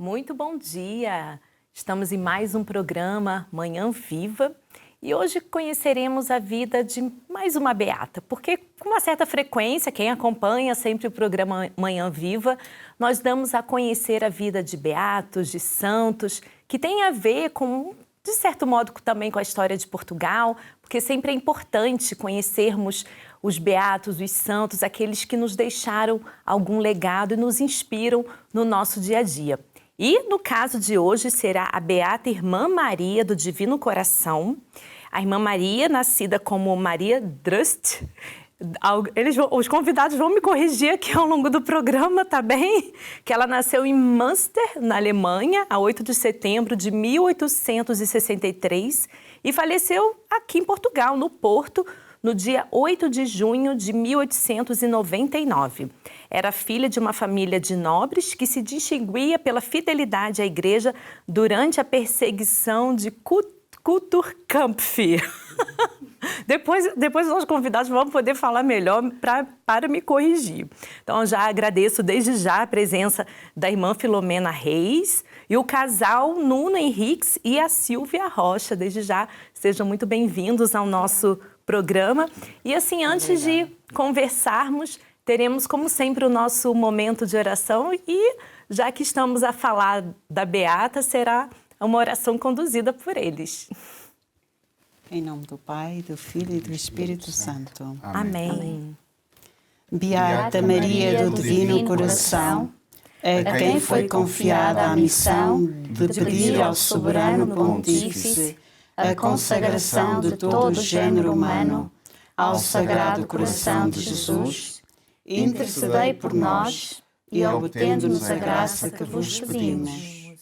Muito bom dia! Estamos em mais um programa Manhã Viva e hoje conheceremos a vida de mais uma beata, porque com uma certa frequência, quem acompanha sempre o programa Manhã Viva, nós damos a conhecer a vida de beatos, de santos, que tem a ver com, de certo modo, também com a história de Portugal, porque sempre é importante conhecermos os beatos, os santos, aqueles que nos deixaram algum legado e nos inspiram no nosso dia a dia. E no caso de hoje será a Beata Irmã Maria do Divino Coração. A Irmã Maria, nascida como Maria Drust. Os convidados vão me corrigir aqui ao longo do programa, tá bem? Que ela nasceu em Münster, na Alemanha, a 8 de setembro de 1863 e faleceu aqui em Portugal, no Porto, no dia 8 de junho de 1899. Era filha de uma família de nobres que se distinguia pela fidelidade à igreja durante a perseguição de Kulturkampf. Depois os convidados vão poder falar melhor para me corrigir. Então, já agradeço desde já a presença da irmã Filomena Reis e o casal Nuno Henriques e a Silvia Rocha. Desde já, sejam muito bem-vindos ao nosso programa. E assim, antes de conversarmos, teremos, como sempre, o nosso momento de oração e, já que estamos a falar da Beata, será uma oração conduzida por eles. Em nome do Pai, do Filho e do Espírito Santo. Amém. Amém. Beata Maria do Divino Coração, a quem foi confiada a missão de pedir ao soberano Pontífice a consagração de todo o género humano ao Sagrado Coração de Jesus, intercedei por nós e obtendo-nos a graça que vos pedimos.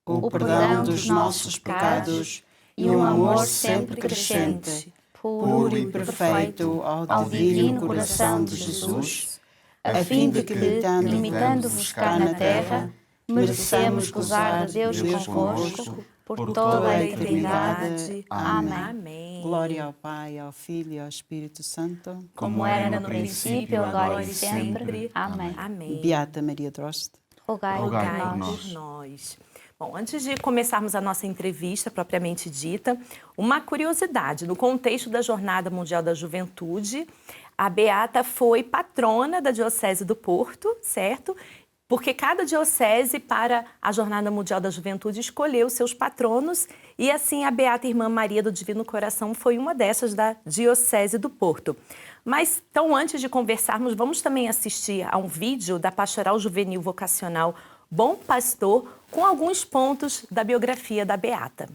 O perdão dos nossos pecados e um amor sempre crescente, puro e perfeito ao Divino Coração de Jesus, a fim de que, limitando-vos cá na terra, merecemos gozar de Deus convosco por toda a eternidade. Amém. Glória ao Pai, ao Filho e ao Espírito Santo, como era no princípio, agora e sempre. Amém. Amém. Beata Maria Drost, rogai por nós. Bom, antes de começarmos a nossa entrevista propriamente dita, uma curiosidade. No contexto da Jornada Mundial da Juventude, a Beata foi patrona da Diocese do Porto, certo? Porque cada diocese, para a Jornada Mundial da Juventude, escolheu seus patronos e, assim, a Beata Irmã Maria do Divino Coração foi uma dessas da Diocese do Porto. Mas, então, antes de conversarmos, vamos também assistir a um vídeo da Pastoral Juvenil Vocacional Bom Pastor, com alguns pontos da biografia da Beata.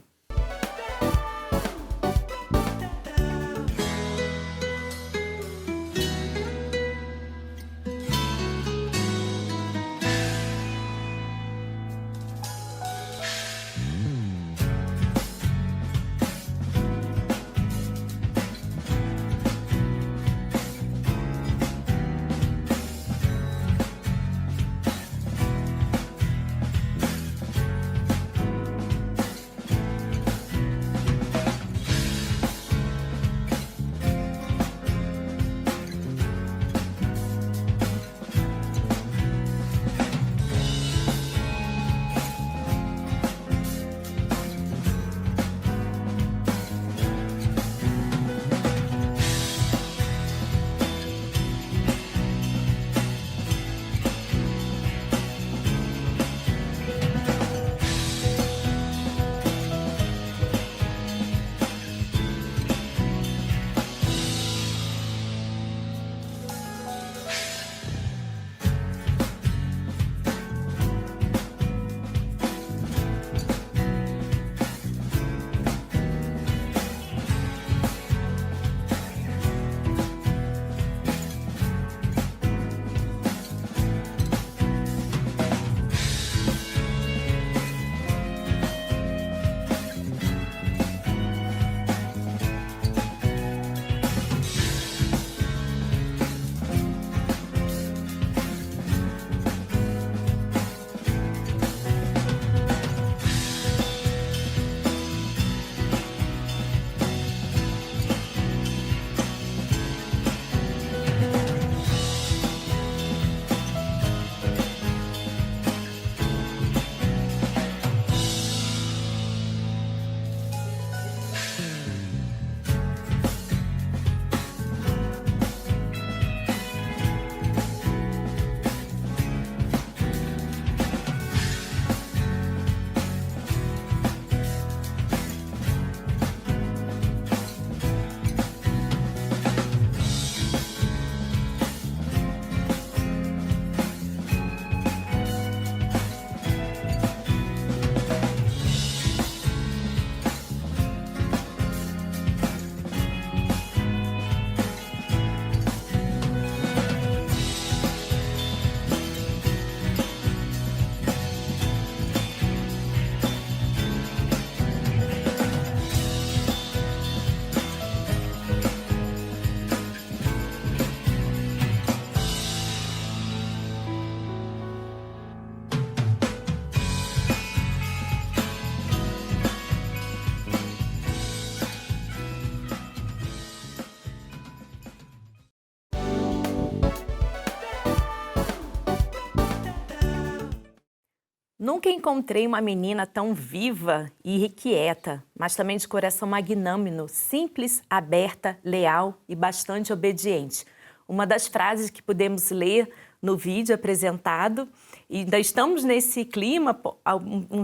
Nunca encontrei uma menina tão viva e irrequieta, mas também de coração magnânimo, simples, aberta, leal e bastante obediente. Uma das frases que podemos ler no vídeo apresentado, e ainda estamos nesse clima,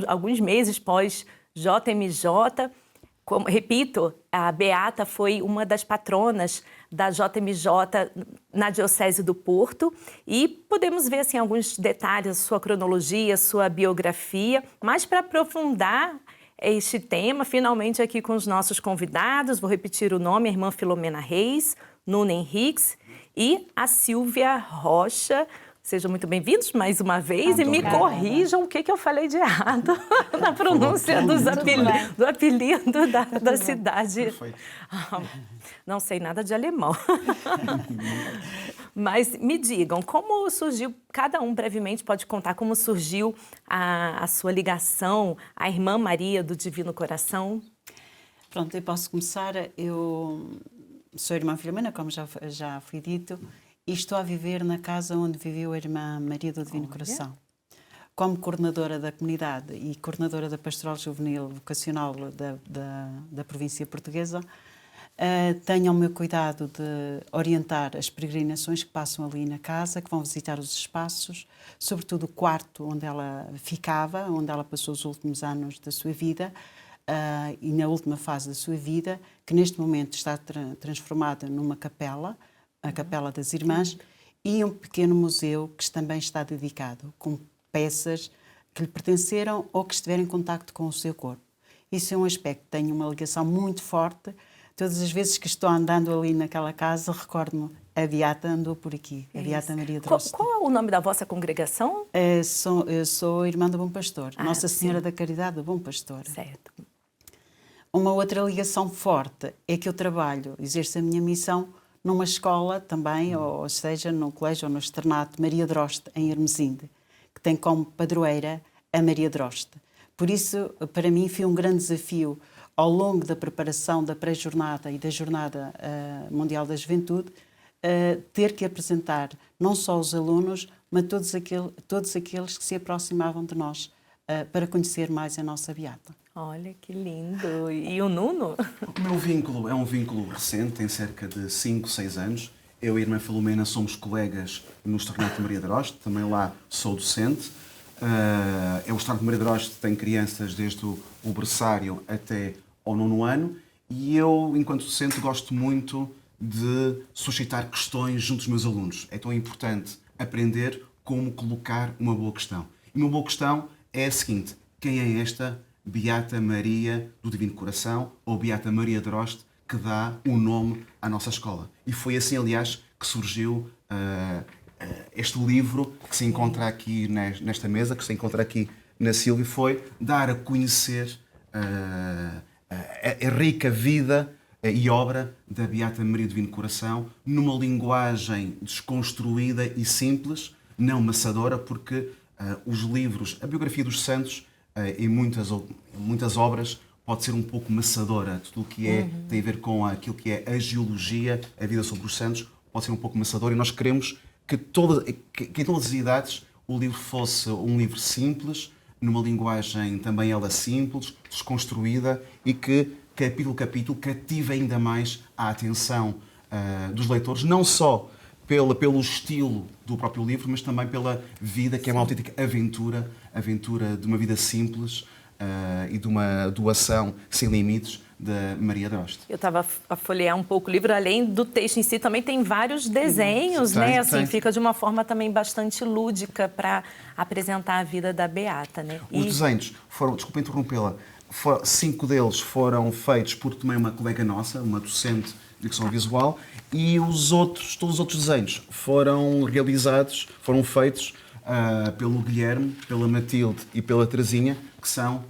alguns meses pós-JMJ. Repito, a Beata foi uma das patronas da JMJ na Diocese do Porto e podemos ver assim, alguns detalhes, sua cronologia, sua biografia, mas para aprofundar este tema, finalmente aqui com os nossos convidados, vou repetir o nome, a irmã Filomena Reis, Nuno Henriques e a Silvia Rocha. Sejam muito bem-vindos mais uma vez e me corrijam o que eu falei de errado na pronúncia do apelido da cidade. Perfeito. Não sei nada de alemão. Mas me digam, como surgiu, cada um brevemente pode contar como surgiu a sua ligação à Irmã Maria do Divino Coração? Pronto, eu posso começar. Eu sou a irmã Filomena, como já foi dito, e estou a viver na casa onde viveu a Irmã Maria do Divino Coração. Como coordenadora da comunidade e coordenadora da Pastoral Juvenil Vocacional da província portuguesa, tenho ao meu cuidado de orientar as peregrinações que passam ali na casa, que vão visitar os espaços, sobretudo o quarto onde ela ficava, onde ela passou os últimos anos da sua vida, e na última fase da sua vida, que neste momento está transformada numa capela, a Capela das Irmãs, e um pequeno museu que também está dedicado, com peças que lhe pertenceram ou que estiveram em contacto com o seu corpo. Isso é um aspecto, tenho uma ligação muito forte. Todas as vezes que estou andando ali naquela casa, recordo-me, a Beata andou por aqui, a Beata Maria Droste. Qual é o nome da vossa congregação? Sou irmã do Bom Pastor, Nossa Senhora da Caridade do Bom Pastor. Certo. Uma outra ligação forte é que eu trabalho, exerço a minha missão numa escola também, ou seja, no colégio ou no externato Maria Droste, em Hermesinde, que tem como padroeira a Maria Droste. Por isso, para mim, foi um grande desafio, ao longo da preparação da pré-jornada e da Jornada Mundial da Juventude, ter que apresentar não só os alunos, mas todos aqueles que se aproximavam de nós para conhecer mais a nossa Beata. Olha, que lindo. E o Nuno? O meu vínculo é um vínculo recente, tem cerca de 5, 6 anos. Eu e a irmã Filomena somos colegas no Externato Maria Droste, também lá sou docente. O Externato Maria Droste tem crianças desde o berçário até ao 9º ano e eu, enquanto docente, gosto muito de suscitar questões junto dos meus alunos. É tão importante aprender como colocar uma boa questão. E uma boa questão é a seguinte: quem é esta Beata Maria do Divino Coração, ou Beata Maria Droste, que dá o nome à nossa escola? E foi assim, aliás, que surgiu este livro que se encontra aqui nesta mesa, que se encontra aqui na Sílvia, foi dar a conhecer a rica vida e obra da Beata Maria do Divino Coração, numa linguagem desconstruída e simples, não maçadora, porque os livros, a biografia dos santos, em muitas obras, pode ser um pouco maçadora. Tudo o que tem a ver com aquilo que é a geologia, a vida sobre os santos, pode ser um pouco maçadora, e nós queremos que em todas as idades o livro fosse um livro simples, numa linguagem também ela simples, desconstruída, e que, capítulo a capítulo, cative ainda mais a atenção dos leitores, não só pelo estilo do próprio livro, mas também pela vida, que é uma autêntica aventura de uma vida simples e de uma doação sem limites da Maria Droste. Eu estava a folhear um pouco o livro, além do texto em si, também tem vários desenhos, né? Assim, fica de uma forma também bastante lúdica para apresentar a vida da Beata, né? Os desenhos foram, desculpa interrompê-la, 5 deles foram feitos por também uma colega nossa, uma docente de educação visual, e todos os outros desenhos foram feitos pelo Guilherme, pela Matilde e pela Terezinha, que são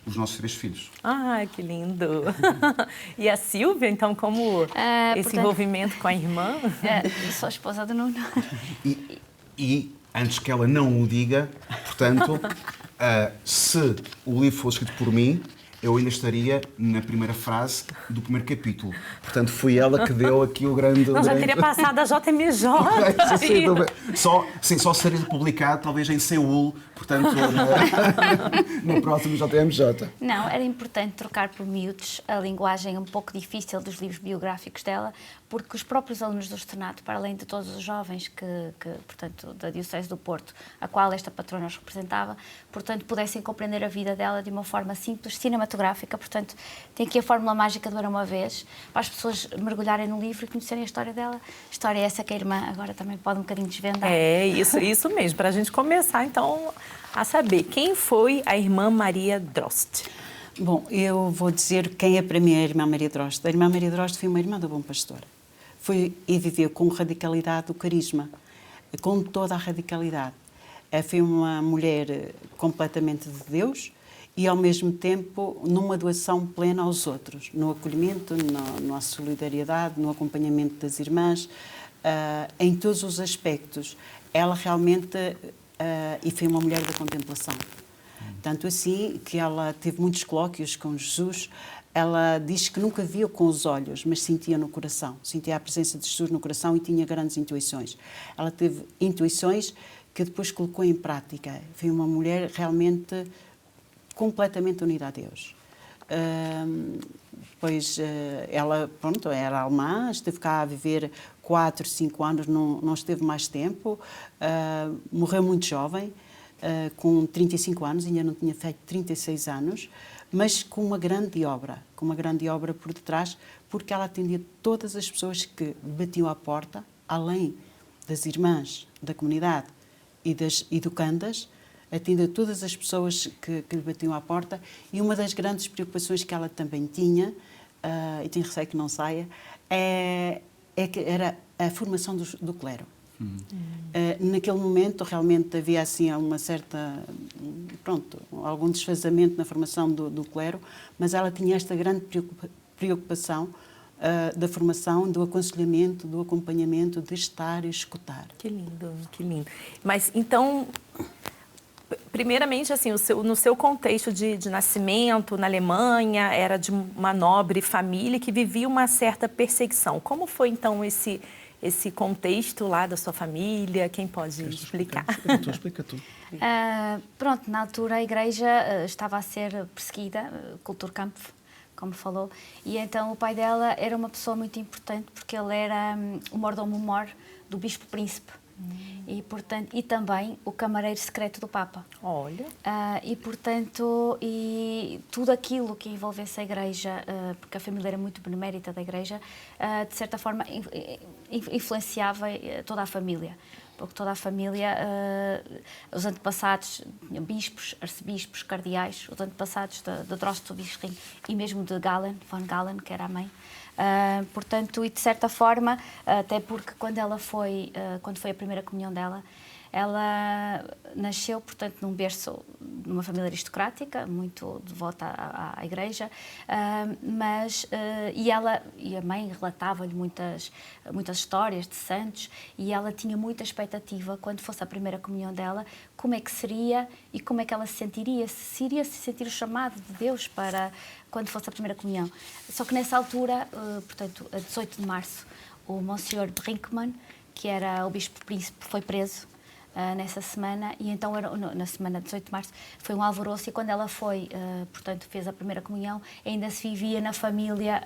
os nossos 3 filhos. Ah, que lindo! E a Sílvia, então, como esse envolvimento com a irmã? Sou a esposa do Nuno. E antes que ela não o diga, portanto, se o livro fosse escrito por mim, eu ainda estaria na primeira frase do primeiro capítulo. Portanto, foi ela que deu aqui o grande... Não, já teria passado a JMJ. Só seria publicado talvez em Seul, portanto, na próxima JMJ. Não, era importante trocar por miúdos a linguagem um pouco difícil dos livros biográficos dela, porque os próprios alunos do externato, para além de todos os jovens portanto, da Diocese do Porto, a qual esta patrona os representava, portanto, pudessem compreender a vida dela de uma forma simples, cinematográfica. Portanto, tem aqui a fórmula mágica do Era Uma Vez, para as pessoas mergulharem no livro e conhecerem a história dela. A história é essa que a irmã agora também pode um bocadinho desvendar. É, isso mesmo, para a gente começar, então, a saber quem foi a irmã Maria Drost. Bom, eu vou dizer quem é para mim a irmã Maria Drost. A irmã Maria Drost foi uma irmã do Bom Pastor. Foi e viveu com radicalidade o carisma, com toda a radicalidade. Foi uma mulher completamente de Deus e, ao mesmo tempo, numa doação plena aos outros, no acolhimento, na solidariedade, no acompanhamento das irmãs, em todos os aspectos. Ela realmente, e foi uma mulher da contemplação. Tanto assim que ela teve muitos colóquios com Jesus. Ela diz que nunca via com os olhos, mas sentia no coração. Sentia a presença de Jesus no coração e tinha grandes intuições. Ela teve intuições que depois colocou em prática. Foi uma mulher realmente completamente unida a Deus. Pois ela, pronto, era alemã, esteve cá a viver 4, 5 anos, não esteve mais tempo. Morreu muito jovem, com 35 anos, ainda não tinha feito 36 anos, mas com uma grande obra por detrás, porque ela atendia todas as pessoas que batiam à porta, além das irmãs da comunidade e das educandas, atendia todas as pessoas que lhe batiam à porta. E uma das grandes preocupações que ela também tinha, e tenho receio que não saia, é que era a formação do clero. Naquele momento realmente havia assim uma certa, algum desfazamento na formação do clero, mas ela tinha esta grande preocupação da formação, do aconselhamento, do acompanhamento, de estar e escutar. Que lindo, que lindo. Mas então, primeiramente, assim, no seu contexto de nascimento na Alemanha, era de uma nobre família que vivia uma certa perseguição. Como foi então esse contexto lá da sua família? Quem pode explicar? Explica tu. Pronto, na altura a igreja estava a ser perseguida, Kulturkampf, como falou, e então o pai dela era uma pessoa muito importante porque ele era o mordomo-mor do Bispo Príncipe. E, portanto, e também o camareiro secreto do Papa. Olha. E, portanto, tudo aquilo que envolvesse a Igreja, porque a família era muito benemérita da Igreja, de certa forma influenciava toda a família. Porque toda a família, os antepassados, tinham bispos, arcebispos, cardeais, os antepassados de Drost Vizsring e mesmo de Galen, von Galen, que era a mãe. Portanto, e de certa forma, até porque quando foi a primeira comunhão dela, ela nasceu, portanto, num berço, numa família aristocrática, muito devota à igreja, e a mãe relatava-lhe muitas histórias de santos, e ela tinha muita expectativa, quando fosse a primeira comunhão dela, como é que seria e como é que ela se sentiria, se iria se sentir o chamado de Deus para quando fosse a primeira comunhão. Só que nessa altura, portanto, a 18 de março, o Monsignor Brinkmann, que era o Bispo Príncipe, foi preso nessa semana, e então na semana de 18 de março foi um alvoroço, e quando ela foi, portanto, fez a primeira comunhão, ainda se vivia na família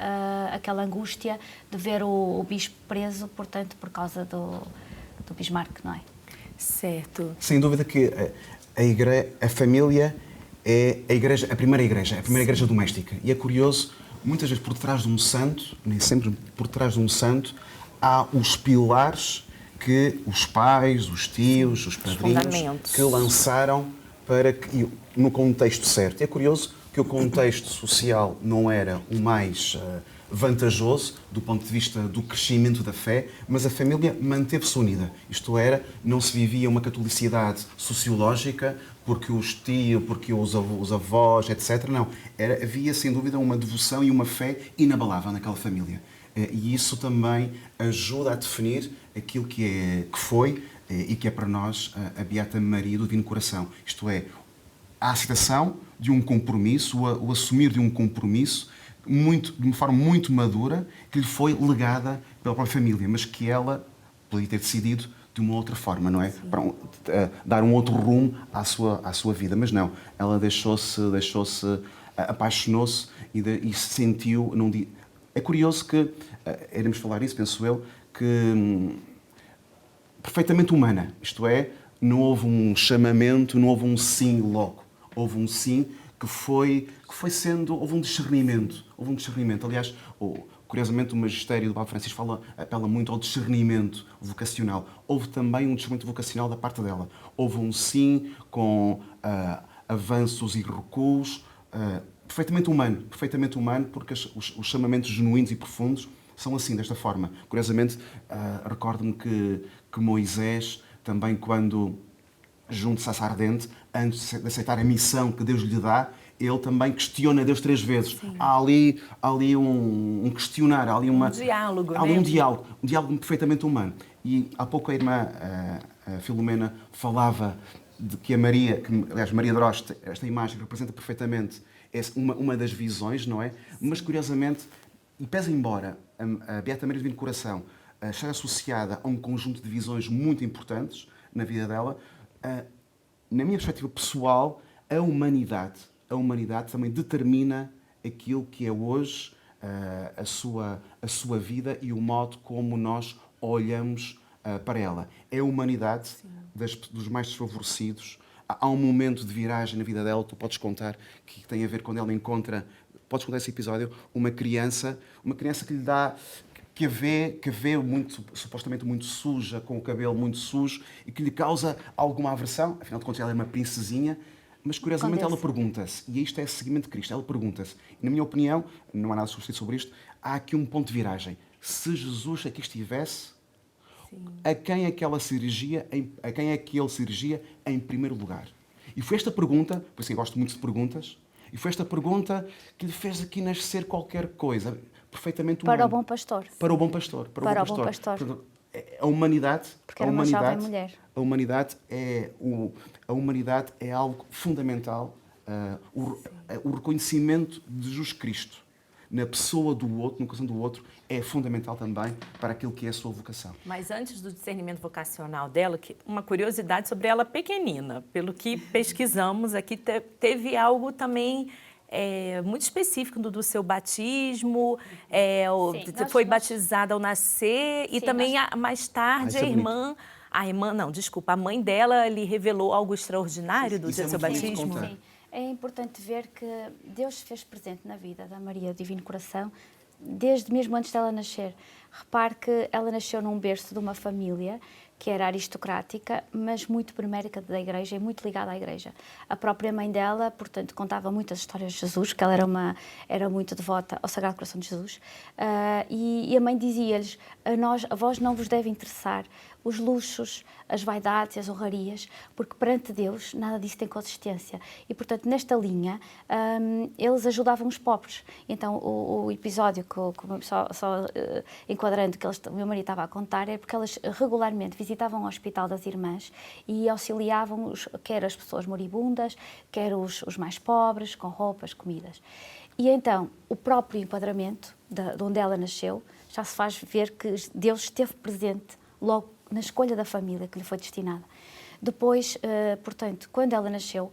aquela angústia de ver o bispo preso, portanto, por causa do Bismarck, não é? Certo. Sem dúvida que a família é a primeira igreja doméstica. E é curioso, muitas vezes por detrás de um santo, nem sempre por trás de um santo, há os pilares que os pais, os tios, os padrinhos que lançaram para que, no contexto certo. E é curioso que o contexto social não era o mais vantajoso do ponto de vista do crescimento da fé, mas a família manteve-se unida. Isto era, não se vivia uma catolicidade sociológica porque os tios, porque os avós, etc. Não. Havia, sem dúvida, uma devoção e uma fé inabalável naquela família. E isso também ajuda a definir aquilo que foi e que é para nós a Beata Maria do Divino Coração. Isto é, a aceitação de um compromisso, o assumir de um compromisso, de uma forma muito madura, que lhe foi legada pela própria família, mas que ela podia ter decidido de uma outra forma, não é? Para dar um outro rumo à sua vida. Mas não, ela apaixonou-se e sentiu... É curioso que, iremos falar isso, penso eu, que perfeitamente humana, isto é, não houve um chamamento, não houve um sim logo. Houve um sim que foi sendo... Houve um discernimento. Aliás, curiosamente, o magistério do Papa Francisco apela muito ao discernimento vocacional. Houve também um discernimento vocacional da parte dela. Houve um sim com avanços e recuos, perfeitamente humano, porque os chamamentos genuínos e profundos são assim, desta forma. Curiosamente, recordo-me que Moisés, também quando junto-se à ardente, antes de aceitar a missão que Deus lhe dá, ele também questiona Deus 3 vezes. Há ali um questionar, há ali um diálogo, um diálogo perfeitamente humano. E há pouco a irmã a Filomena falava de que aliás, Maria Droste, esta imagem representa perfeitamente uma das visões, não é? Mas, curiosamente, e pese embora a Beata Maria do Divino Coração esteja associada a um conjunto de visões muito importantes na vida dela, na minha perspectiva pessoal, a humanidade também determina aquilo que é hoje a sua vida e o modo como nós olhamos para ela. É a humanidade dos mais desfavorecidos. Há um momento de viragem na vida dela, tu podes contar, que tem a ver quando ela encontra, podes contar esse episódio, uma criança que lhe dá... que a vê supostamente muito suja, com o cabelo muito sujo, e que lhe causa alguma aversão. Afinal de contas, ela é uma princesinha, mas curiosamente ela pergunta-se, e isto é seguimento de Cristo, ela pergunta-se, e na minha opinião, não há nada substituído sobre isto, há aqui um ponto de viragem. Se Jesus aqui estivesse, a quem é que ele se dirigia em primeiro lugar? E foi esta pergunta, por isso eu gosto muito de perguntas, e foi esta pergunta que lhe fez aqui nascer qualquer coisa perfeitamente humano. Para o bom pastor. Para o bom pastor. Portanto, a humanidade... Porque era uma jovem mulher. A humanidade é algo fundamental. O reconhecimento de Jesus Cristo na pessoa do outro, no coração do outro, é fundamental também para aquilo que é a sua vocação. Mas antes do discernimento vocacional dela, uma curiosidade sobre ela pequenina. Pelo que pesquisamos aqui, teve algo também muito específico do seu batismo, foi batizada ao nascer, e também mais tarde a mãe dela lhe revelou algo extraordinário do seu batismo. Sim. É importante ver que Deus se fez presente na vida da Maria do Divino Coração, desde mesmo antes dela nascer. Repare que ela nasceu num berço de uma família que era aristocrática, mas muito primérica da Igreja e muito ligada à Igreja. A própria mãe dela, portanto, contava muitas histórias de Jesus, que ela era muito devota ao Sagrado Coração de Jesus, e a mãe dizia-lhes: a vós não vos deve interessar os luxos, as vaidades, as honrarias, porque perante Deus nada disso tem consistência. E, portanto, nesta linha, eles ajudavam os pobres. Então, o episódio, enquadrando que o meu marido estava a contar, é porque elas regularmente visitavam o Hospital das Irmãs e auxiliavam quer as pessoas moribundas, quer os mais pobres, com roupas, comidas. E então, o próprio enquadramento de onde ela nasceu, já se faz ver que Deus esteve presente logo na escolha da família que lhe foi destinada. Depois, portanto, quando ela nasceu,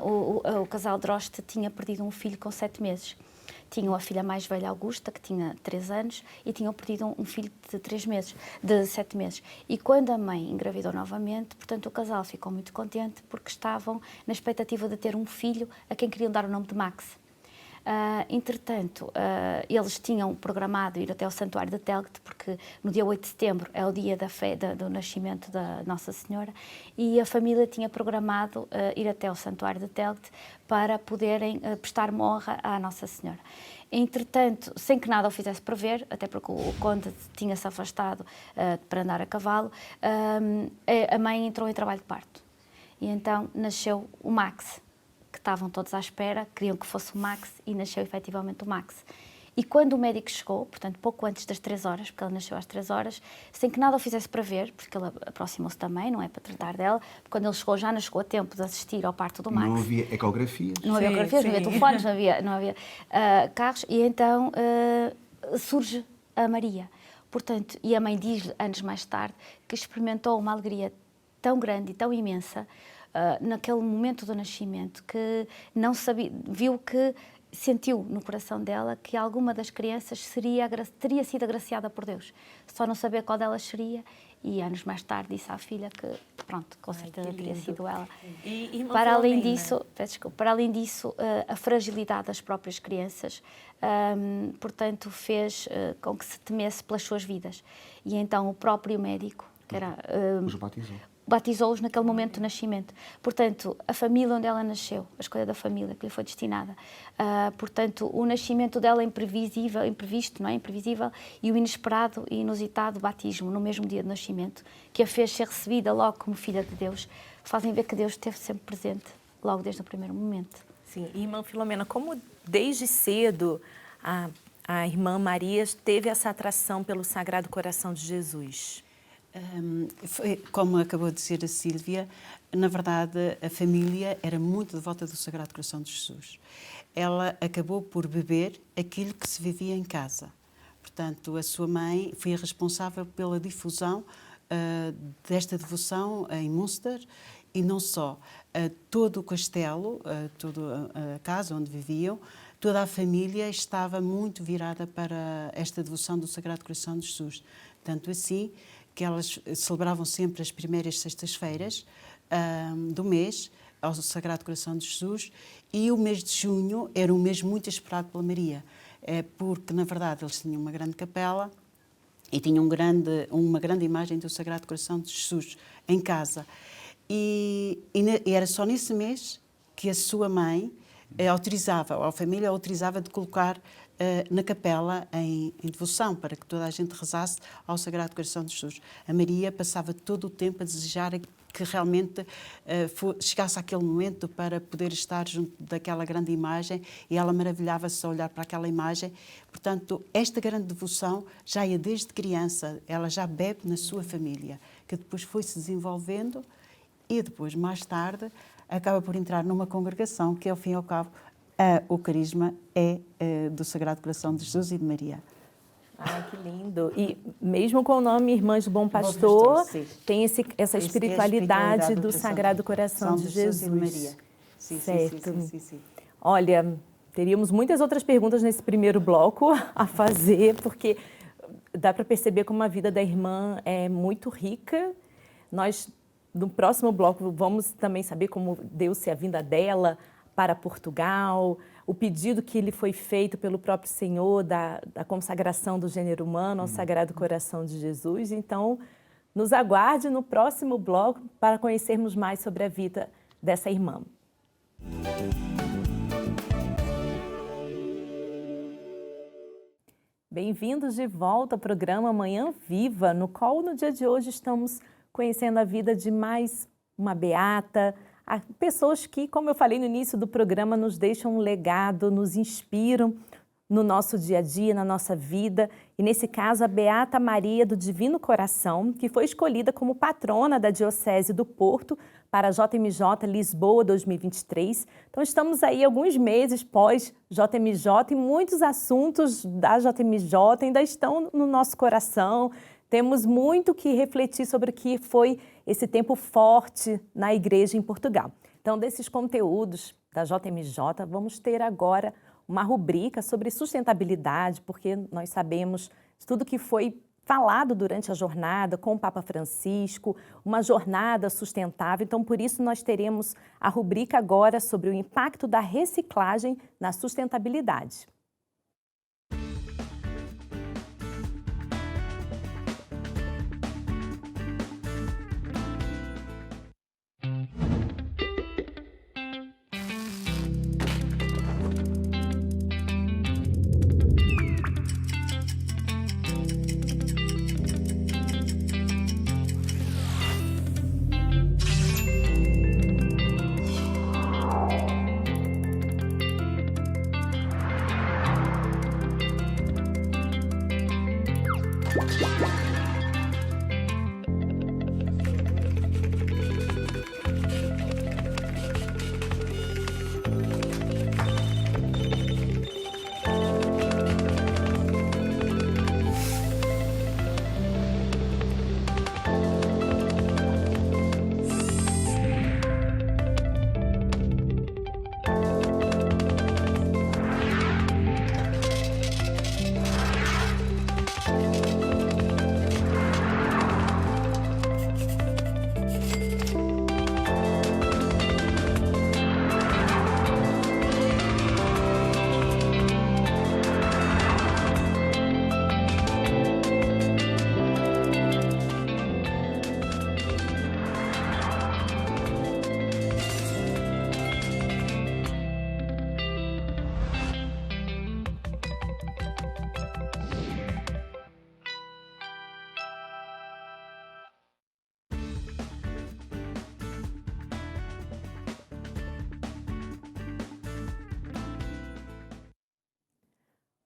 o casal Droste tinha perdido um filho com 7 meses. Tinham a filha mais velha, Augusta, que tinha 3 anos, e tinham perdido um filho de 7 meses. E quando a mãe engravidou novamente, portanto, o casal ficou muito contente porque estavam na expectativa de ter um filho a quem queriam dar o nome de Max. Entretanto, eles tinham programado ir até ao Santuário de Telgt, porque no dia 8 de setembro é o dia do nascimento da Nossa Senhora, e a família tinha programado ir até ao Santuário de Telgt para poderem prestar honra à Nossa Senhora. Entretanto, sem que nada o fizesse prever, até porque o conde tinha-se afastado para andar a cavalo, a mãe entrou em trabalho de parto. E então nasceu o Max, que estavam todos à espera, queriam que fosse o Max, e nasceu efetivamente o Max. E quando o médico chegou, portanto, pouco antes das 3 horas, porque ela nasceu às 3 horas, sem que nada o fizesse para ver, porque ele aproximou-se também, não é, para tratar dela, quando ele chegou, já não chegou a tempo de assistir ao parto do Max. Não havia ecografias. Não havia ecografias, não havia telefones, não havia carros, e então surge a Maria. Portanto, e a mãe diz anos mais tarde que experimentou uma alegria tão grande e tão imensa naquele momento do nascimento, que não sabia, sentiu no coração dela que alguma das crianças teria sido agraciada por Deus, só não sabia qual delas seria, e anos mais tarde disse à filha que, pronto, com certeza teria sido ela. Para além disso, a fragilidade das próprias crianças, portanto, fez com que se temesse pelas suas vidas. E então o próprio médico, que era... Os batizou. Batizou-os naquele momento do nascimento. Portanto, a família onde ela nasceu, a escolha da família que lhe foi destinada, portanto, o nascimento dela imprevisto, não é? Imprevisível, e o inesperado e inusitado batismo no mesmo dia do nascimento, que a fez ser recebida logo como filha de Deus, fazem ver que Deus esteve sempre presente, logo desde o primeiro momento. Sim, e irmã Filomena, como desde cedo a irmã Maria teve essa atração pelo Sagrado Coração de Jesus? Foi, como acabou de dizer a Sílvia, na verdade a família era muito devota do Sagrado Coração de Jesus. Ela acabou por beber aquilo que se vivia em casa. Portanto, a sua mãe foi a responsável pela difusão desta devoção em Münster, e não só. Todo o castelo, toda a casa onde viviam, toda a família estava muito virada para esta devoção do Sagrado Coração de Jesus. Tanto assim que elas celebravam sempre as primeiras sextas-feiras do mês ao Sagrado Coração de Jesus, e o mês de junho era um mês muito esperado pela Maria, porque, na verdade, eles tinham uma grande capela e tinham uma grande imagem do Sagrado Coração de Jesus em casa. E era só nesse mês que a sua mãe a família autorizava de colocar na capela em devoção, para que toda a gente rezasse ao Sagrado Coração de Jesus. A Maria passava todo o tempo a desejar que realmente chegasse aquele momento para poder estar junto daquela grande imagem, e ela maravilhava-se a olhar para aquela imagem. Portanto, esta grande devoção já é desde criança, ela já bebe na sua família, que depois foi se desenvolvendo, e depois, mais tarde, acaba por entrar numa congregação que, ao fim e ao cabo, o carisma é do Sagrado Coração de Jesus e de Maria. Ai, que lindo! E mesmo com o nome Irmãs do Bom Pastor, tem essa espiritualidade do Sagrado Coração de Jesus. E de Maria. Certo. Sim. Olha, teríamos muitas outras perguntas nesse primeiro bloco a fazer, porque dá para perceber como a vida da irmã é muito rica. Nós, no próximo bloco, vamos também saber como deu-se a vinda dela para Portugal, o pedido que lhe foi feito pelo próprio Senhor da consagração do gênero humano ao Sagrado Coração de Jesus. Então, nos aguarde no próximo bloco para conhecermos mais sobre a vida dessa irmã. Bem-vindos de volta ao programa Manhã Viva, no qual no dia de hoje estamos conhecendo a vida de mais uma beata, pessoas que, como eu falei no início do programa, nos deixam um legado, nos inspiram no nosso dia a dia, na nossa vida. E nesse caso, a Beata Maria do Divino Coração, que foi escolhida como patrona da Diocese do Porto para a JMJ Lisboa 2023. Então, estamos aí alguns meses pós-JMJ e muitos assuntos da JMJ ainda estão no nosso coração. Temos muito que refletir sobre o que foi esse tempo forte na igreja em Portugal. Então, desses conteúdos da JMJ, vamos ter agora uma rubrica sobre sustentabilidade, porque nós sabemos de tudo que foi falado durante a jornada com o Papa Francisco, uma jornada sustentável. Então, por isso, nós teremos a rubrica agora sobre o impacto da reciclagem na sustentabilidade.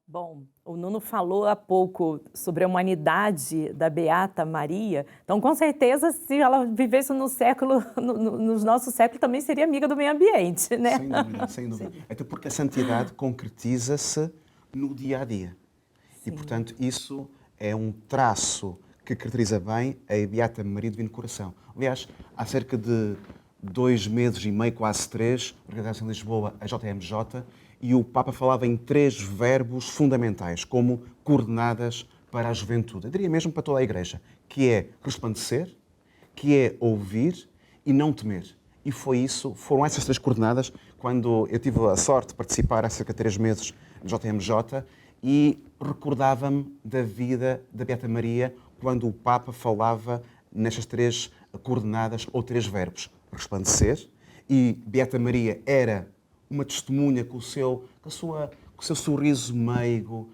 Bom, o Nuno falou há pouco sobre a humanidade da Beata Maria, então com certeza se ela vivesse no século, nos nossos séculos, também seria amiga do meio ambiente, né? Sem dúvida, sem dúvida. Até porque a santidade concretiza-se no dia a dia. E, portanto, isso é um traço que caracteriza bem a Beata Maria do Divino Coração. Aliás, há cerca de 2 meses e meio, quase 3, organização em Lisboa, a JMJ, e o Papa falava em 3 verbos fundamentais, como coordenadas para a juventude. Eu diria mesmo para toda a Igreja, que é resplandecer, que é ouvir e não temer. E foram essas 3 coordenadas quando eu tive a sorte de participar há cerca de 3 meses no JMJ e recordava-me da vida da Beata Maria quando o Papa falava nestas 3 coordenadas ou 3 verbos. Resplandecer, e Beata Maria era uma testemunha com o seu sorriso meigo,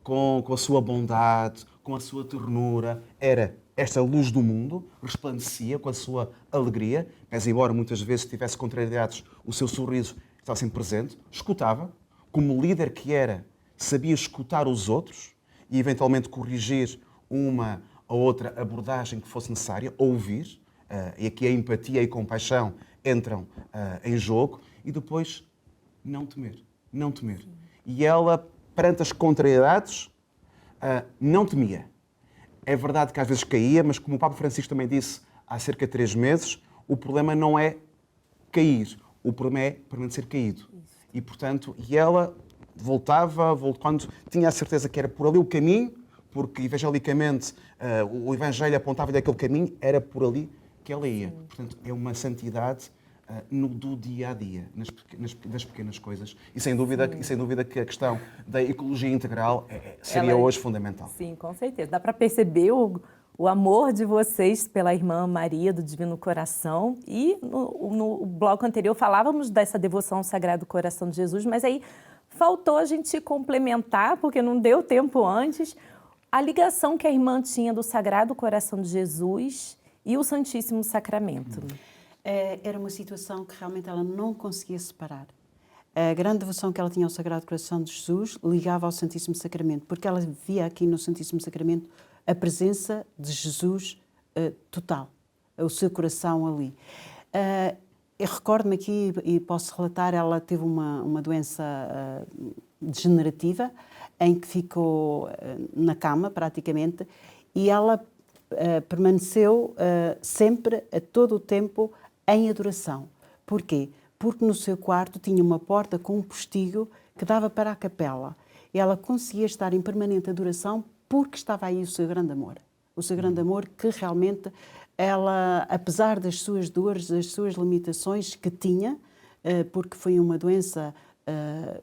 com a sua bondade, com a sua ternura. Era esta luz do mundo, resplandecia com a sua alegria, mas embora muitas vezes tivesse contrariedades, o seu sorriso estava sempre presente, escutava, como líder que era, sabia escutar os outros e eventualmente corrigir uma ou outra abordagem que fosse necessária, ouvir, e aqui a empatia e a compaixão entram em jogo, e depois não temer, não temer. E ela, perante as contrariedades, não temia. É verdade que às vezes caía, mas como o Papa Francisco também disse há cerca de 3 meses, o problema não é cair, o problema é permanecer caído. E, portanto, ela voltava, quando tinha a certeza que era por ali o caminho, porque evangelicamente o Evangelho apontava-lhe aquele caminho, era por ali que ela ia. Portanto, é uma santidade do dia a dia, das pequenas coisas. E sem dúvida que a questão da ecologia integral seria hoje fundamental. Sim, com certeza. Dá para perceber o amor de vocês pela irmã Maria do Divino Coração. E no bloco anterior falávamos dessa devoção ao Sagrado Coração de Jesus, mas aí faltou a gente complementar, porque não deu tempo antes, a ligação que a irmã tinha do Sagrado Coração de Jesus e o Santíssimo Sacramento. Era uma situação que realmente ela não conseguia separar. A grande devoção que ela tinha ao Sagrado Coração de Jesus ligava ao Santíssimo Sacramento, porque ela via aqui no Santíssimo Sacramento a presença de Jesus total, o seu coração ali. Eu recordo-me aqui, e posso relatar, ela teve uma doença degenerativa, em que ficou na cama, praticamente, e ela permaneceu sempre, a todo o tempo, em adoração. Porquê? Porque no seu quarto tinha uma porta com um postigo que dava para a capela. E ela conseguia estar em permanente adoração porque estava aí o seu grande amor. O seu grande amor que realmente ela, apesar das suas dores, das suas limitações que tinha, porque foi uma doença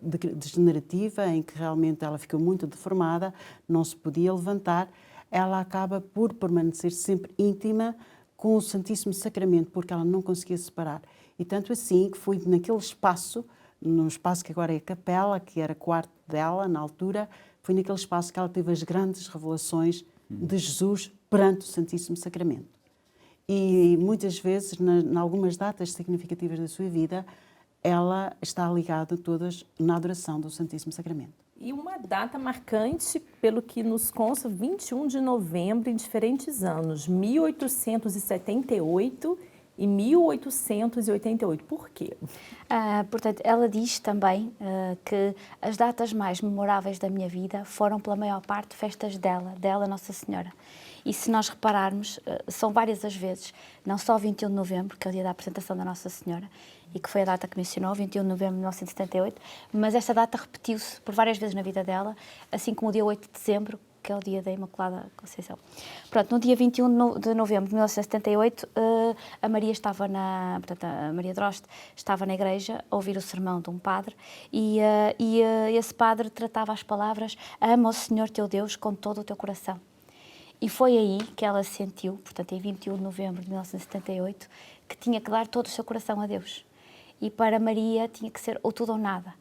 degenerativa em que realmente ela ficou muito deformada, não se podia levantar, ela acaba por permanecer sempre íntima com o Santíssimo Sacramento, porque ela não conseguia separar. E tanto assim que foi naquele espaço, no espaço que agora é a capela, que era quarto dela na altura, foi naquele espaço que ela teve as grandes revelações de Jesus perante o Santíssimo Sacramento. E muitas vezes, em algumas datas significativas da sua vida, ela está ligada todas na adoração do Santíssimo Sacramento. E uma data marcante, pelo que nos consta, 21 de novembro, em diferentes anos, 1878 e 1888. Por quê? Portanto, ela diz também que as datas mais memoráveis da minha vida foram, pela maior parte, festas dela, Nossa Senhora. E se nós repararmos, são várias as vezes, não só 21 de novembro, que é o dia da apresentação da Nossa Senhora, e que foi a data que mencionou, 21 de novembro de 1978, mas esta data repetiu-se por várias vezes na vida dela, assim como o dia 8 de dezembro, que é o dia da Imaculada Conceição. Pronto, no dia 21 de novembro de 1978, a Maria estava portanto, a Maria Droste estava na igreja a ouvir o sermão de um padre e esse padre tratava as palavras: ama o Senhor teu Deus com todo o teu coração. E foi aí que ela sentiu, portanto, em 21 de novembro de 1978, que tinha que dar todo o seu coração a Deus. E para Maria tinha que ser ou tudo ou nada.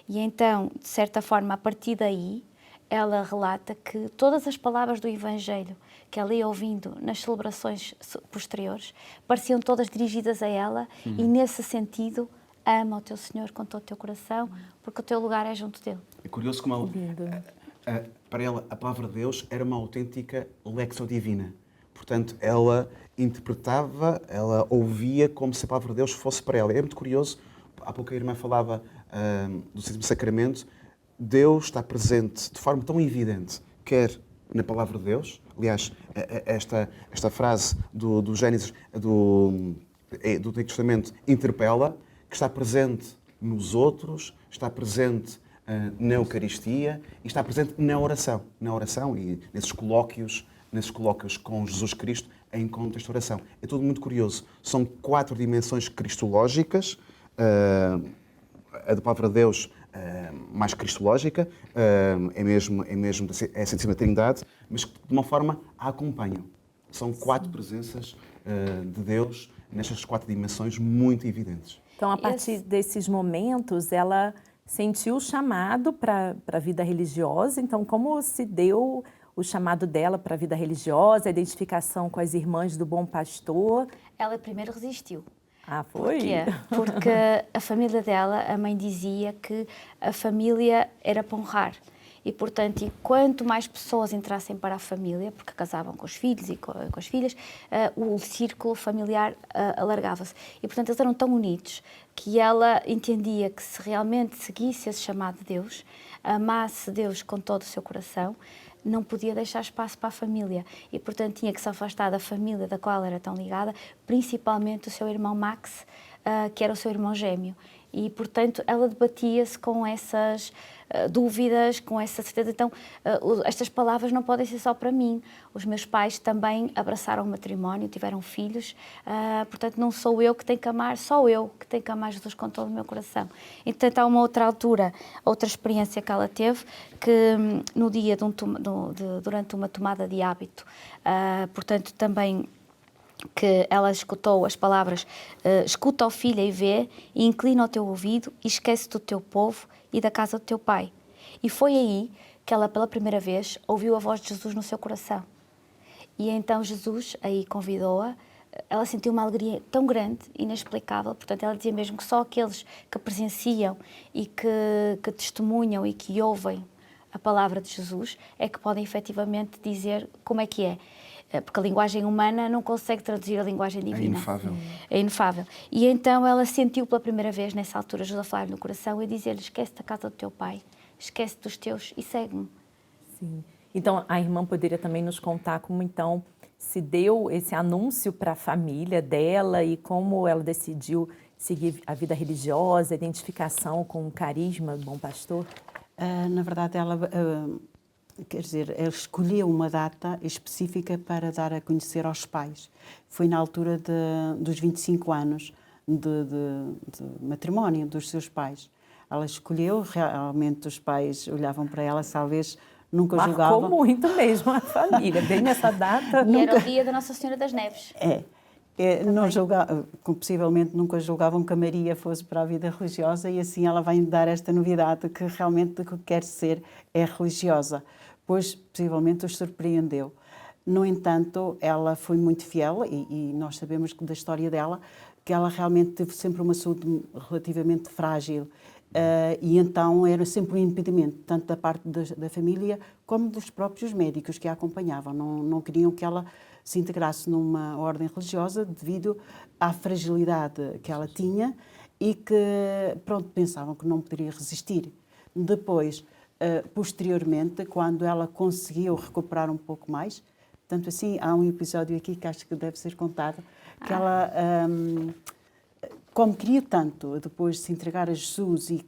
E então, de certa forma, a partir daí, ela relata que todas as palavras do Evangelho que ela ia ouvindo nas celebrações posteriores pareciam todas dirigidas a ela e, nesse sentido, ama o teu Senhor com todo o teu coração, porque o teu lugar é junto dele. É curioso como para ela a palavra de Deus era uma autêntica lexo divina. Portanto, ela interpretava, ela ouvia como se a palavra de Deus fosse para ela. É muito curioso, há pouco a irmã falava do Santíssimo Sacramento. Deus está presente de forma tão evidente, quer na palavra de Deus, aliás, esta frase do Gênesis, do Antigo Testamento, interpela, que está presente nos outros, está presente na Eucaristia e está presente na oração e nesses colóquios com Jesus Cristo em contexto de oração. É tudo muito curioso. São 4 dimensões cristológicas, a da palavra de Deus mais cristológica, é mesmo a Santíssima Trindade, mas que de uma forma a acompanham. São 4 presenças de Deus nestas 4 dimensões muito evidentes. Então, a partir desses momentos, ela sentiu o chamado para a vida religiosa. Então, como se deu o chamado dela para a vida religiosa, a identificação com as irmãs do Bom Pastor? Ela primeiro resistiu. Ah, foi? Porquê? Porque a família dela, a mãe dizia que a família era para honrar. E, portanto, quanto mais pessoas entrassem para a família, porque casavam com os filhos e com as filhas, o círculo familiar alargava-se. E, portanto, eles eram tão unidos que ela entendia que se realmente seguisse esse chamado de Deus, amasse Deus com todo o seu coração, não podia deixar espaço para a família e, portanto, tinha que se afastar da família da qual era tão ligada, principalmente o seu irmão Max, que era o seu irmão gêmeo. E, portanto, ela debatia-se com essas dúvidas, com essa certeza. Então, estas palavras não podem ser só para mim. Os meus pais também abraçaram o matrimónio, tiveram filhos. Portanto, não sou eu que tenho que amar, só eu que tenho que amar Jesus com todo o meu coração. E, portanto, há uma outra altura, outra experiência que ela teve, que no dia durante uma tomada de hábito, portanto, também que ela escutou as palavras: escuta, ó filha, e vê, e inclina o teu ouvido, e esquece do teu povo e da casa do teu pai. E foi aí que ela, pela primeira vez, ouviu a voz de Jesus no seu coração. E então Jesus aí convidou-a. Ela sentiu uma alegria tão grande, inexplicável. Portanto, ela dizia mesmo que só aqueles que presenciam e que testemunham e que ouvem a palavra de Jesus é que podem efetivamente dizer como é que é. Porque a linguagem humana não consegue traduzir a linguagem divina. É inefável. É inefável. E então ela sentiu pela primeira vez, nessa altura, Jesus a falar no coração e dizer-lhe: esquece da casa do teu pai, esquece dos teus e segue-me. Sim. Então, a irmã poderia também nos contar como, então, se deu esse anúncio para a família dela e como ela decidiu seguir a vida religiosa, a identificação com o carisma do Bom Pastor? Na verdade, ela escolheu uma data específica para dar a conhecer aos pais. Foi na altura dos 25 anos de matrimónio dos seus pais. Ela escolheu, realmente os pais olhavam para ela, talvez nunca julgavam. Marcou muito mesmo a família, bem nessa data. E era o dia da Nossa Senhora das Neves. Não possivelmente nunca julgavam que a Maria fosse para a vida religiosa, e assim ela vai dar esta novidade que realmente o que quer ser é religiosa, pois possivelmente os surpreendeu. No entanto, ela foi muito fiel e nós sabemos da história dela que ela realmente teve sempre uma saúde relativamente frágil E então era sempre um impedimento, tanto da parte da família como dos próprios médicos que a acompanhavam. Não queriam que ela se integrasse numa ordem religiosa devido à fragilidade que ela tinha e que, pronto, pensavam que não poderia resistir. Depois, posteriormente, quando ela conseguiu recuperar um pouco mais, tanto assim, há um episódio aqui que acho que deve ser contado, que ela, como queria tanto depois se entregar a Jesus e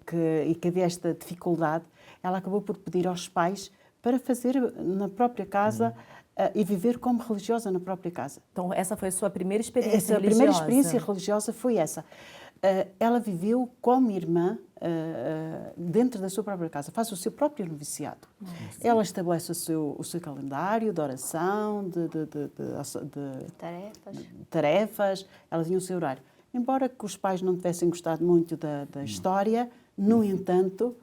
que havia esta dificuldade, ela acabou por pedir aos pais para fazer na própria casa e viver como religiosa na própria casa. Então, essa foi a sua primeira experiência religiosa? A primeira experiência religiosa foi essa. Ela viveu como irmã dentro da sua própria casa, faz o seu próprio noviciado. Ela estabelece o seu calendário de oração, de tarefas, ela tinha o seu horário. Embora que os pais não tivessem gostado muito da história, no entanto,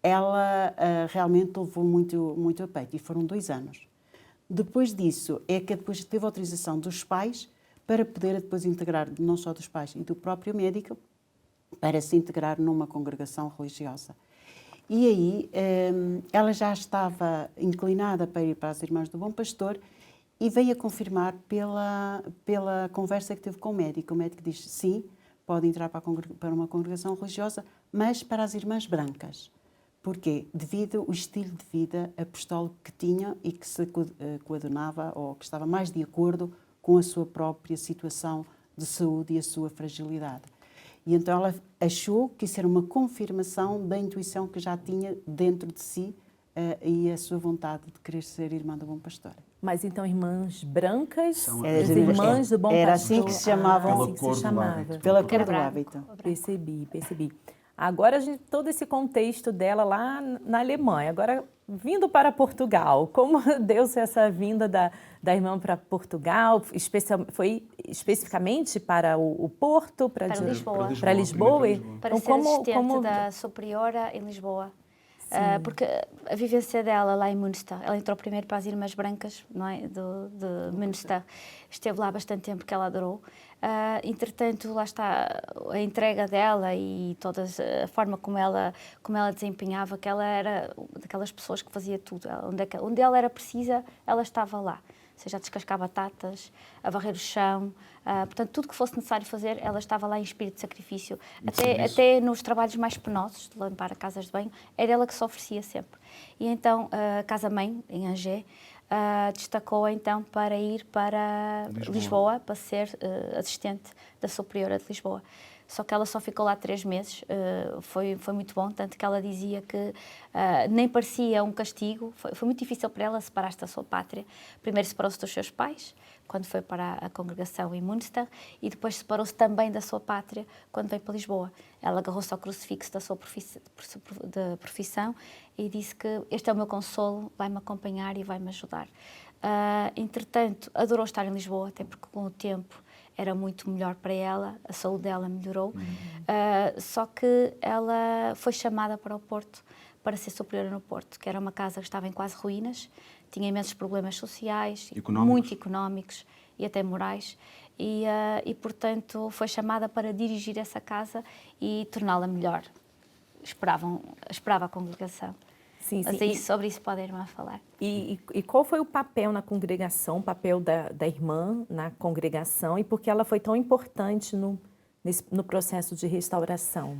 ela realmente levou muito a peito, e foram 2 anos. Depois disso, é que depois teve autorização dos pais para poder depois integrar, não só dos pais e do próprio médico, para se integrar numa congregação religiosa. E aí ela já estava inclinada para ir para as Irmãs do Bom Pastor e veio a confirmar pela conversa que teve com o médico. O médico diz, sim, pode entrar para uma congregação religiosa, mas para as Irmãs Brancas. Porquê? Devido ao estilo de vida apostólico que tinha e que se coadunava ou que estava mais de acordo com a sua própria situação de saúde e a sua fragilidade. E então ela achou que isso era uma confirmação da intuição que já tinha dentro de si e a sua vontade de querer ser irmã do Bom Pastor. Mas então irmãs brancas, as irmãs do Bom Pastor. Era assim que se chamavam. Assim que se chamava. Pela cor do hábito. Percebi. Agora, todo esse contexto dela lá na Alemanha, agora vindo para Portugal, como deu-se essa vinda da irmã para Portugal? Foi especificamente para o Porto? Para Lisboa. Para Lisboa? Para ser assistente da superiora em Lisboa. Porque a vivência dela lá em Münster, ela entrou primeiro para as Irmãs Brancas, não é? de Münster. Esteve lá bastante tempo, que ela adorou. Entretanto, lá está a entrega dela e toda a forma como ela desempenhava, que ela era daquelas pessoas que fazia tudo. Onde ela era precisa, ela estava lá. Ou seja, a descascar batatas, a varrer o chão, portanto, tudo que fosse necessário fazer, ela estava lá em espírito de sacrifício. Até nos trabalhos mais penosos, de limpar casas de banho, era ela que se oferecia sempre. E então, a casa-mãe, em Angers, destacou então para ir para Lisboa para ser assistente da superiora de Lisboa. Só que ela só ficou lá 3 meses, foi muito bom, tanto que ela dizia que nem parecia um castigo, foi muito difícil para ela separar-se da sua pátria. Primeiro separou-se dos seus pais, quando foi para a congregação em Münster, e depois separou-se também da sua pátria, quando veio para Lisboa. Ela agarrou-se ao crucifixo da sua profissão e disse que este é o meu consolo, vai-me acompanhar e vai-me ajudar. Entretanto, adorou estar em Lisboa, até porque com o tempo era muito melhor para ela, a saúde dela melhorou, só que ela foi chamada para o Porto, para ser superiora no Porto, que era uma casa que estava em quase ruínas, tinha imensos problemas sociais, muito económicos e até morais, e portanto foi chamada para dirigir essa casa e torná-la melhor. Esperava a congregação. Sim. Mas sobre isso pode a irmã falar. E qual foi o papel na congregação, o papel da irmã na congregação e por que ela foi tão importante no processo de restauração?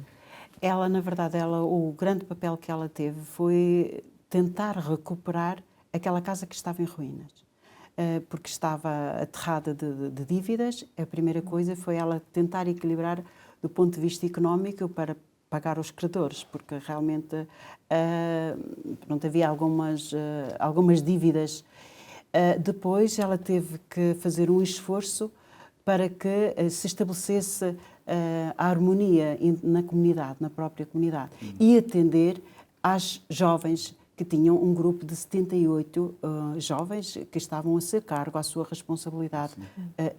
Ela, na verdade, o grande papel que ela teve foi tentar recuperar aquela casa que estava em ruínas, porque estava aterrada de dívidas. A primeira coisa foi ela tentar equilibrar do ponto de vista económico para pagar os credores, porque realmente havia algumas dívidas. Depois ela teve que fazer um esforço para que se estabelecesse a harmonia na comunidade, na própria comunidade, e atender às jovens que tinham um grupo de 78 jovens que estavam a ser cargo à sua responsabilidade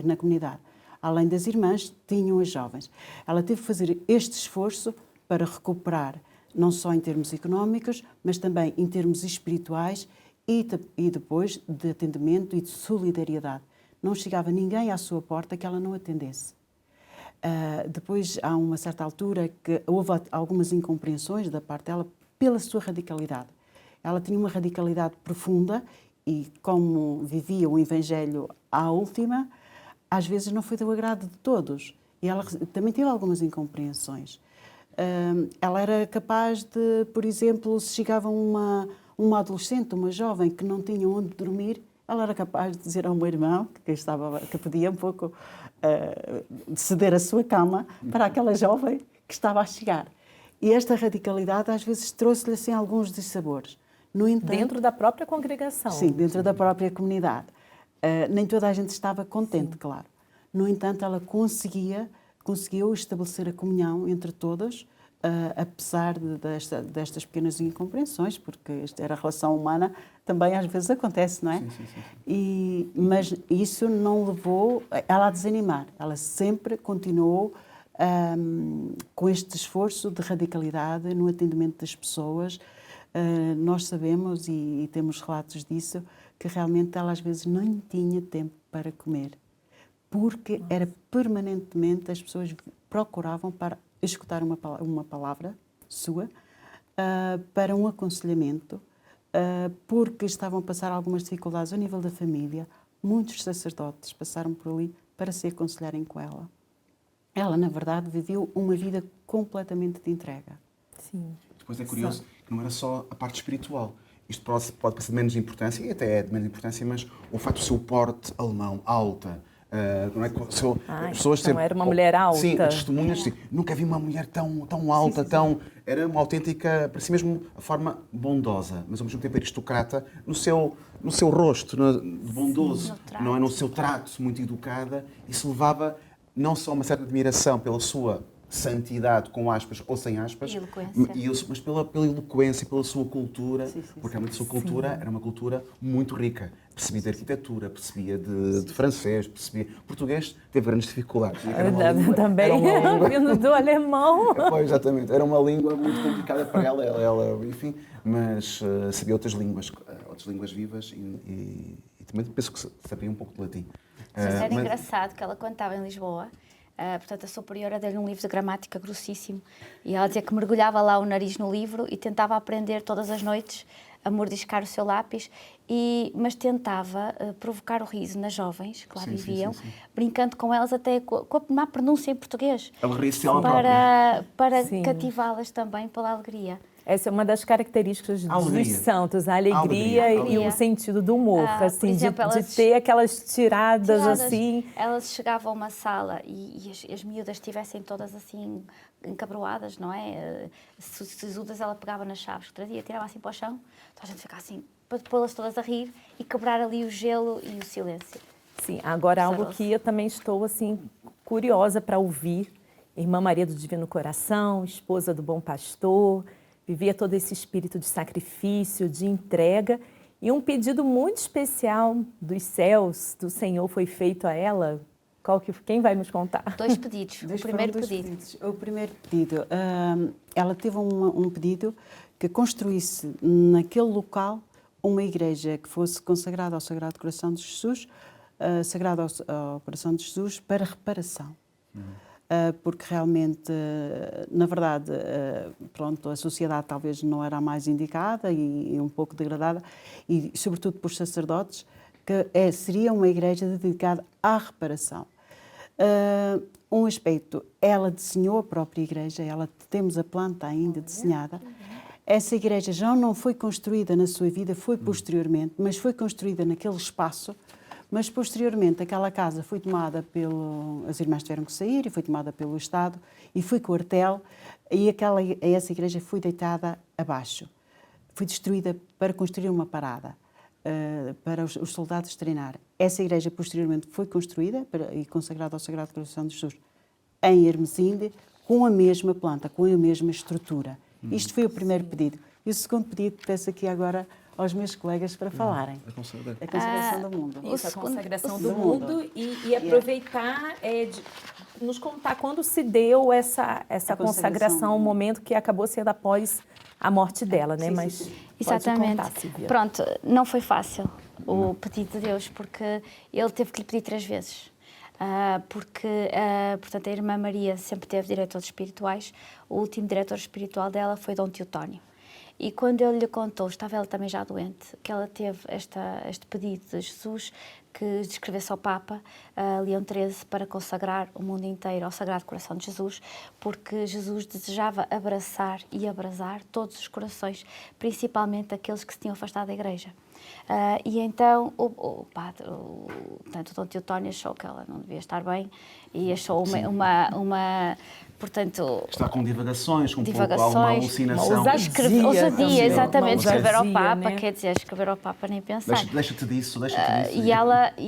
na comunidade. Além das irmãs, tinham as jovens. Ela teve que fazer este esforço para recuperar, não só em termos económicos, mas também em termos espirituais e depois de atendimento e de solidariedade. Não chegava ninguém à sua porta que ela não atendesse. Depois, há uma certa altura que houve algumas incompreensões da parte dela pela sua radicalidade. Ela tinha uma radicalidade profunda e, como vivia o Evangelho à última, às vezes não foi do agrado de todos. E ela também teve algumas incompreensões. Ela era capaz de, por exemplo, se chegava uma adolescente, uma jovem que não tinha onde dormir, ela era capaz de dizer ao meu irmão que podia um pouco ceder a sua cama para aquela jovem que estava a chegar. E esta radicalidade às vezes trouxe-lhe assim alguns dissabores. No entanto, dentro da própria congregação. Sim, dentro da própria comunidade. Nem toda a gente estava contente, claro. No entanto, ela conseguiu estabelecer a comunhão entre todas, apesar destas pequenas incompreensões, porque esta era a relação humana, também às vezes acontece, não é? Sim. Mas isso não levou ela a desanimar. Ela sempre continuou com este esforço de radicalidade no atendimento das pessoas. Nós sabemos, e temos relatos disso, que realmente ela às vezes não tinha tempo para comer, porque era permanentemente, as pessoas procuravam para escutar uma palavra sua, para um aconselhamento, porque estavam a passar algumas dificuldades a nível da família. Muitos sacerdotes passaram por ali para se aconselharem com ela. Ela, na verdade, viveu uma vida completamente de entrega. Sim. Depois é curioso que não era só a parte espiritual. Isto pode parecer de menos importância, e até é de menos importância, mas o facto do seu porte alemão, alta, não é? Pessoas então era uma mulher alta. Sim, testemunhas, sim. Nunca vi uma mulher tão alta, era uma autêntica, para si mesmo, a forma bondosa, mas ao mesmo tempo aristocrata, no seu rosto, bondoso, não é? No seu trato, muito educada. Isso levava não só uma certa admiração pela sua santidade, com aspas ou sem aspas, mas pela eloquência, pela sua cultura, porque realmente a sua cultura era uma cultura muito rica. Percebia de arquitetura, percebia de francês, percebia português, teve grandes dificuldades. Também, vindo do alemão. Pois, exatamente, era uma língua muito complicada para ela, enfim, mas sabia outras línguas vivas e também penso que sabia um pouco de latim. Mas era engraçado que ela, quando estava em Lisboa, portanto, a superiora deu-lhe um livro de gramática grossíssimo e ela dizia que mergulhava lá o nariz no livro e tentava aprender todas as noites a mordiscar o seu lápis, mas tentava provocar o riso nas jovens que lá viviam, brincando com elas até com a má pronúncia em português. Ela ria-se ela própria. Para cativá-las também pela alegria. Essa é uma das características dos santos, a alegria e o sentido do humor, assim, exemplo, de ter aquelas tiradas assim. Elas chegavam a uma sala e as miúdas estivessem todas assim encabroadas, não é? Sisudas, ela pegava nas chaves que trazia, tirava assim para o chão, então a gente ficava assim, para pô-las todas a rir e quebrar ali o gelo e o silêncio. Sim, agora algo que eu também estou assim curiosa para ouvir. Irmã Maria do Divino Coração, esposa do Bom Pastor, vivia todo esse espírito de sacrifício, de entrega, e um pedido muito especial dos céus, do Senhor, foi feito a ela. Quem vai nos contar? Dois pedidos. O primeiro pedido, ela teve um pedido que construísse naquele local uma igreja que fosse consagrada ao Sagrado Coração de Jesus, sagrada ao Coração de Jesus, para reparação. Porque realmente, na verdade, pronto, a sociedade talvez não era a mais indicada e um pouco degradada, e sobretudo por sacerdotes, que seria uma igreja dedicada à reparação. Um aspecto, ela desenhou a própria igreja, temos a planta ainda desenhada. Essa igreja já não foi construída na sua vida, foi posteriormente, mas foi construída naquele espaço. Mas, posteriormente, aquela casa foi tomada as irmãs tiveram que sair, e foi tomada pelo Estado, e foi quartel, e essa igreja foi deitada abaixo. Foi destruída para construir uma parada, para os soldados treinar. Essa igreja, posteriormente, foi construída e consagrada ao Sagrado Coração de Jesus, em Hermesinde, com a mesma planta, com a mesma estrutura. Isto foi o primeiro pedido. E o segundo pedido, peço aqui agora aos meus colegas para falarem. A consagração do mundo. Isso, a consagração do mundo e aproveitar de nos contar quando se deu essa consagração, o momento que acabou sendo após a morte dela, né? Mas exatamente. Contar, Silvia. Pronto, não foi fácil o pedido de Deus, porque ele teve que lhe pedir 3 vezes. porque, portanto, a irmã Maria sempre teve diretores espirituais. O último diretor espiritual dela foi Dom Teotónio. E quando ele lhe contou, estava ela também já doente, que ela teve este pedido de Jesus que escrevesse ao Papa Leão XIII para consagrar o mundo inteiro ao Sagrado Coração de Jesus, porque Jesus desejava abraçar e abrasar todos os corações, principalmente aqueles que se tinham afastado da Igreja. E então o padre, portanto, o Dom Teotónio achou que ela não devia estar bem e achou portanto... Está com divagações, com divagações, alguma alucinação. Ousadia, exatamente, escrever ao Papa, né? Quer dizer, escrever ao Papa nem pensar. Deixa-te disso. E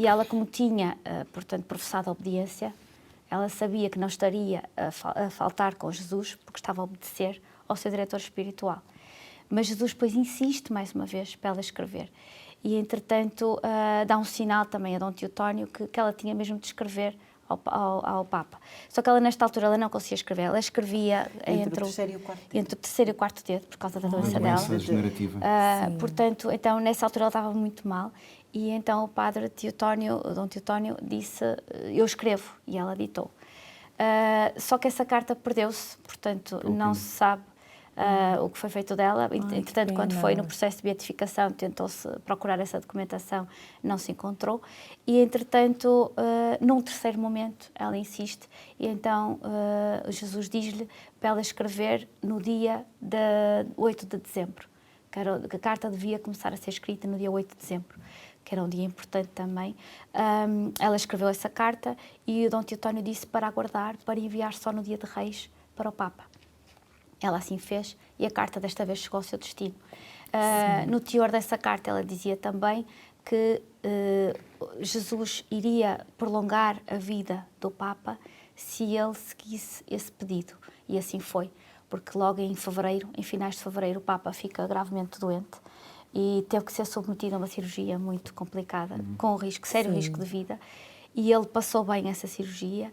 ela, como tinha, portanto, professado a obediência, ela sabia que não estaria a faltar com Jesus, porque estava a obedecer ao seu diretor espiritual. Mas Jesus depois insiste mais uma vez para ela escrever. E, entretanto, dá um sinal também a Dom Teotónio que ela tinha mesmo de escrever ao Papa. Só que ela, nesta altura, ela não conseguia escrever. Ela escrevia entre o terceiro e o quarto dedo, por causa da doença dela. Degenerativa. Portanto, então, nessa altura, ela estava muito mal. E então o padre Teotónio, o Dom Teotónio, disse, eu escrevo. E ela ditou. Só que essa carta perdeu-se, portanto, não se sabe o que foi feito dela. Entretanto, quando foi no processo de beatificação, tentou-se procurar essa documentação, não se encontrou. E, entretanto, num terceiro momento, ela insiste, e então Jesus diz-lhe para ela escrever no dia 8 de dezembro, que a carta devia começar a ser escrita no dia 8 de dezembro, que era um dia importante também. Ela escreveu essa carta e o Dom Teotónio disse para aguardar, para enviar só no dia de Reis para o Papa. Ela assim fez e a carta desta vez chegou ao seu destino. No teor dessa carta ela dizia também que Jesus iria prolongar a vida do Papa se ele seguisse esse pedido. E assim foi, porque logo em fevereiro, em finais de fevereiro, o Papa fica gravemente doente e teve que ser submetido a uma cirurgia muito complicada, com sério risco de vida. E ele passou bem essa cirurgia,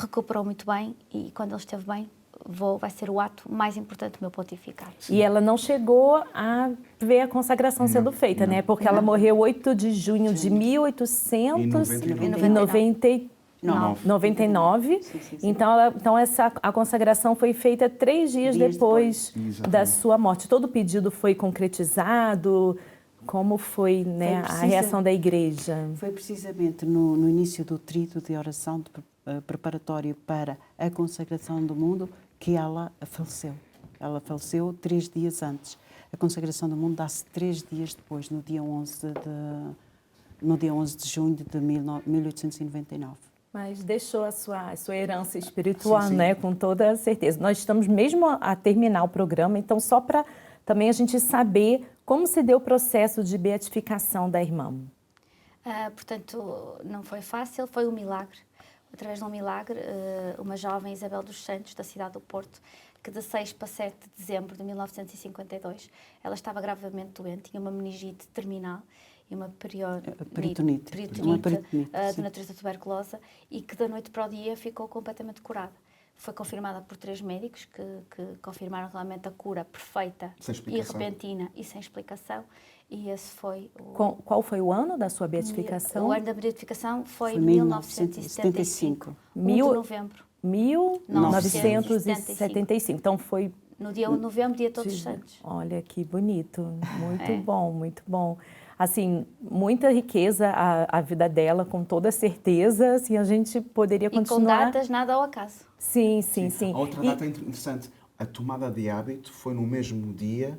recuperou muito bem e quando ele esteve bem, vai ser o ato mais importante do meu pontificado. E ela não chegou a ver a consagração sendo feita, né? Porque ela morreu 8 de junho de 1899. Então, a consagração foi feita 3 dias depois da sua morte. Todo o pedido foi concretizado? Como foi, né, a reação da Igreja? Foi precisamente no início do tríduo de oração preparatório para a consagração do mundo que ela faleceu. Ela faleceu 3 dias antes. A consagração do mundo dá-se 3 dias depois, no dia 11 de junho de 1899. Mas deixou a sua herança espiritual, né? Com toda certeza. Nós estamos mesmo a terminar o programa, então só para também a gente saber como se deu o processo de beatificação da irmã. Portanto, não foi fácil, foi um milagre. Através de um milagre, uma jovem, Isabel dos Santos, da cidade do Porto, que de 6 para 7 de dezembro de 1952, ela estava gravemente doente, tinha uma meningite terminal e uma peritonite de natureza tuberculosa e que da noite para o dia ficou completamente curada. Foi confirmada por 3 médicos que confirmaram realmente a cura perfeita e repentina e sem explicação. E esse foi Qual foi o ano da sua beatificação? O ano da beatificação foi 1975. 1 de novembro. 1975. Então foi... No dia 1 de novembro, dia de Todos os Santos. Olha, que bonito. Muito bom, muito bom. Assim, muita riqueza a vida dela, com toda certeza. Assim, a gente poderia continuar... E com datas nada ao acaso. Sim. A outra data interessante. A tomada de hábito foi no mesmo dia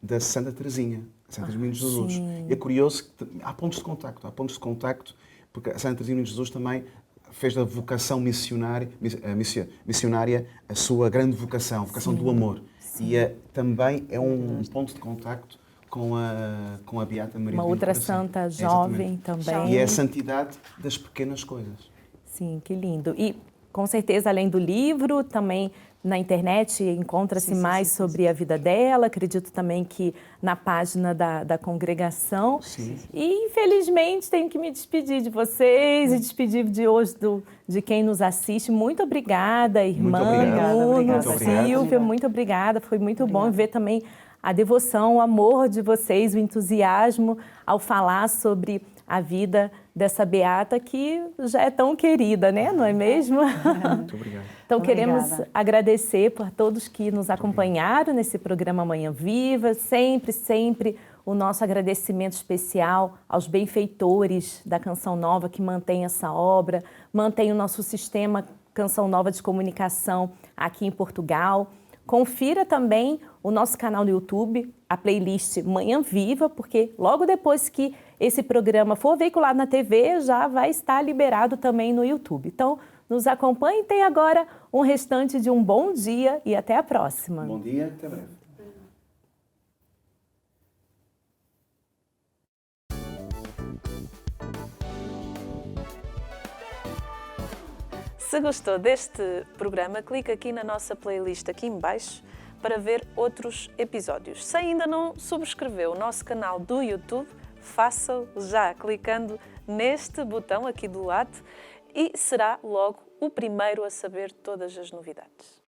da Santa Teresinha, Santa Teresinha de Jesus. E é curioso que há pontos de contacto, porque a Santa Teresinha de Jesus também fez da vocação missionária a sua grande vocação, a vocação do amor. E também é um ponto de contacto com a Beata Maria. Uma outra santa jovem também. E é a santidade das pequenas coisas. Sim, que lindo. E, com certeza, além do livro, também na internet encontra-se mais sobre a vida dela. Acredito também que na página da congregação. E, infelizmente, tenho que me despedir de vocês e despedir de hoje de quem nos assiste. Muito obrigada, irmã Nuno, Silvia. Muito obrigada. Foi muito bom ver também a devoção, o amor de vocês, o entusiasmo ao falar sobre a vida dessa beata que já é tão querida, né? Não é mesmo? Muito obrigado. Então, Obrigada. queremos agradecer por todos que nos acompanharam nesse programa Manhã Viva. Sempre o nosso agradecimento especial aos benfeitores da Canção Nova que mantêm essa obra, mantêm o nosso sistema Canção Nova de comunicação aqui em Portugal. Confira também o nosso canal no YouTube, a playlist Manhã Viva, porque logo depois que esse programa for veiculado na TV, já vai estar liberado também no YouTube. Então, nos acompanhe e tenha agora um restante de um bom dia e até a próxima. Bom dia, até breve. Se gostou deste programa, clica aqui na nossa playlist aqui em baixo para ver outros episódios. Se ainda não subscreveu o nosso canal do YouTube, faça-o já clicando neste botão aqui do lado e será logo o primeiro a saber todas as novidades.